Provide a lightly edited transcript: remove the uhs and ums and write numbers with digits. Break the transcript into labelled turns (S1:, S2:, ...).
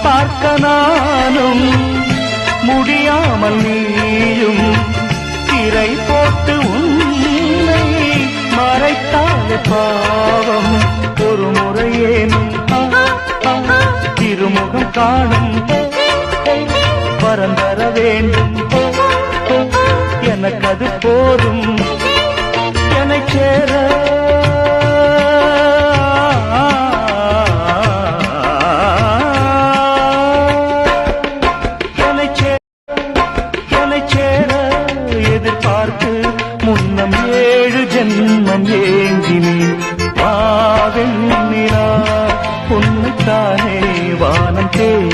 S1: பார்க்க நானும் முடியாமல் நீயும் திரை போட்டு உன்னை மறைத்தாலே பாவம். ஒரு முறையேனும் திருமுகம் காணும் வரந்தர வேண்டும். எனக்கு அது போதும் என்னை சேர. எதிர்பார்த்து முன்னம் 7 ஜென்மம் ஏங்கினேன். வாவெண்ணிலா உன்னைத்தானே வானம் தேடி